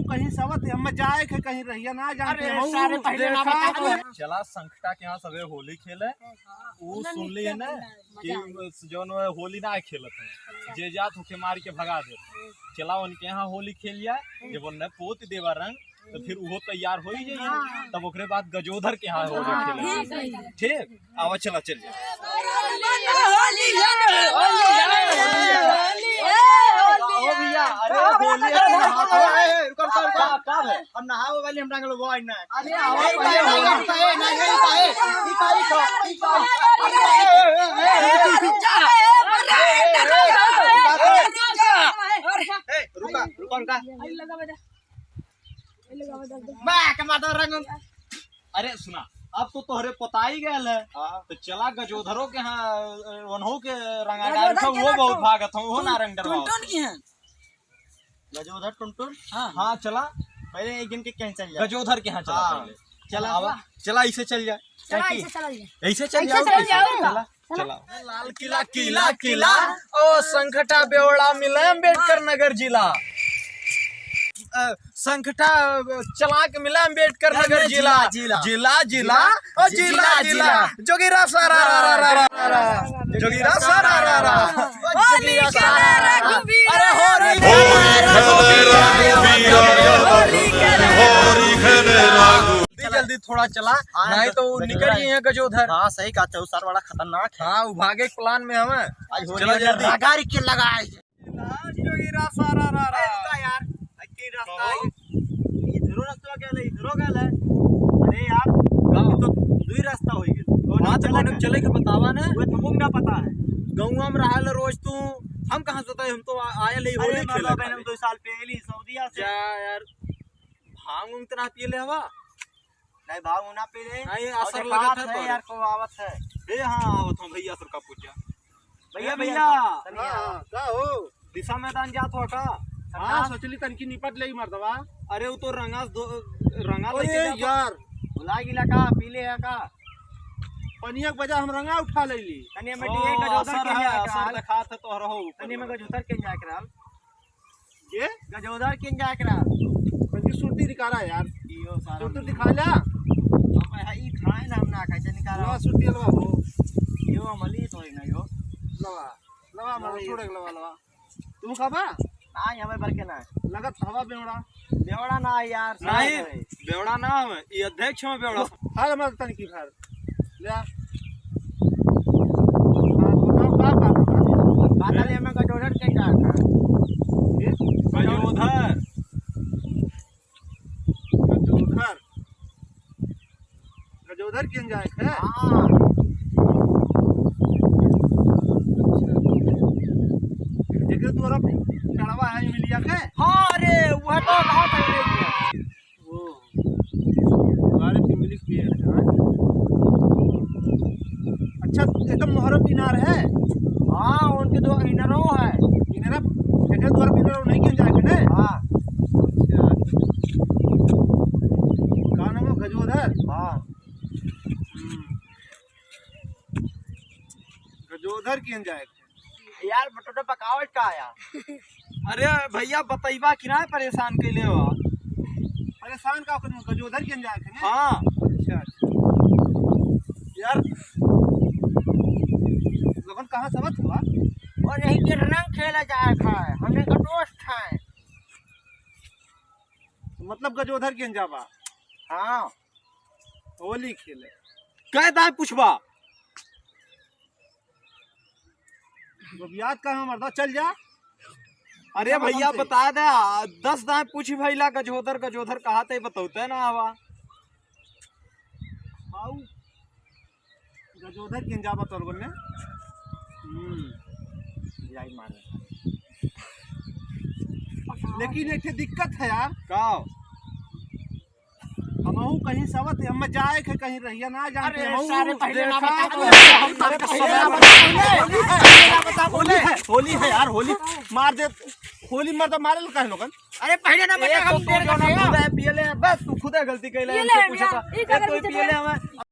कहीं सबत हम जाए के कहीं रहिया ना जानते सारे पहले ना बता चला संकटा के यहाँ सबे होली खेले वो सुन लिए ना कि जो होली ना खेलत है जे जात होके मार के भगा दे। चला उनके यहाँ होली खेल जाए जब उन्हें पोत देवा रंग तो फिर वो तैयार हो ही जाइए तब ओकरे बाद गजोधर के यहाँ होली खेले। ठीक आवा चला चल भैया। अरे होली हम नहाओ वाले हम रंग लगवाई ना अरे सुना अब तो तोहरे पताई गए है तो चला गजोधरो के यहाँ वनहो के रंगा डाल वो बहुत भागत हूँ वो ना रंग डरवाओ गजोधर टुनटुन हाँ चला पहले एक दिन के कहीं चल जाए गजोधर के यहाँ चला पहले। चला आवा चला इसे चल जाए ऐसे चल चला चला लाल किला किला किला ओ संकटा बेवड़ा मिले अम्बेडकर नगर जिला संकटा चला के मिला अम्बेडकर नगर जिला जिला जिला और जिला जिला जोगिरा सारा जोगिरा सारा अरे जल्दी थोड़ा चला नहीं तो निकल गए गजोधर। हाँ सही कहा था सर बड़ा खतरनाक है। हाँ भागे प्लान में हमें आज होली लगारी के लगाए जोगिरा सारा यार रास्ता इधरो रास्ता गेल इधरो गेल अरे यार गांव तो दुई रास्ता हो गेल हां तो चले के बतावा ना वो तुमको ना पता है गांव में रहल रोज तू हम कहां से हम तो आए ले होली खेले मैंने 2 साल पहले सऊदीया से यार भांग उंग तना पिए हवा नहीं भाव ना पहले नहीं असर लगत है यार को आवत है ए हां आवत हम भैया सर का पूछा भैया भैया हां का हो दिशा मैदान जात हो का। हां सोचली तनकी निपट लेगी मर्दवा। अरे वो तो रंगा ओए यार भुला गिला का पीले है का पनिया के बजा हम रंगा उठा लेली तने में एक गजोधर के असर दिखा था तो रहो तने में गजोधर के जा के रहल ये गजोधर के जा के रहल तनकी सुरती निकाला यार इयो सारा सुरती दिखा ला अब ई खाए ना हम ना खाए निकाला लवा सुरती लवा हो यो मली तो नहीं हो लवा लवा मार छोड़ के लवा लवा तुम खाबा नहीं हमें बर के ना लगत हवा बेवड़ा बेवड़ा ना यार नहीं बेवड़ा ना हम ये अध्यक्ष में बेवड़ा हां हम तनकी भर ले हां तो का बादल में गजोधर के जा ये गजोधर गजोधर गजोधर किन जाए है हां एक तोरा चढ़वा है मिलिया के हां अरे वो तो बहुत है वो हमारे फैमिली की है अच्छा एकदम मुहर्रम दिनार है। हां उनके दो इनरो है इनरा एक द्वार पिनरो नहीं किन जाए के ना। हां का नाम है गजोधर। हां गजोधर किन जाए यार बटोटा पकावट का आया अरे भैया बताइबा कि ना परेशान के लिए हो परेशान का गजोधर किन जाए के ना। हाँ अच्छा यार लोगन कहाँ सबक हुआ और नहीं के रंग खेला जाए खाए हमने का दोस्त है मतलब गजोधर किन जाबा हां होली खेले कहता पूछबा याद कहाँ मर्दा चल जा। अरे भैया बता दे 10 दाए पूछ भैला गजोधर गजोधर कहा थे बताते ना हवा आउ गजोधर किन जाबा तोर बोलने जाई मारे लेकिन एक दिक्कत है यार का हमहू कहीं सबत हम जाए के कहीं रहिया ना जानते सारे पहले ना बता होली है यार होली मार दे होली मर तो मारे कहे लोगन। अरे पहले ना बता हम खुद पिए ले बस तू खुद गलती कैले हमसे पूछा था तू पिए ले हमें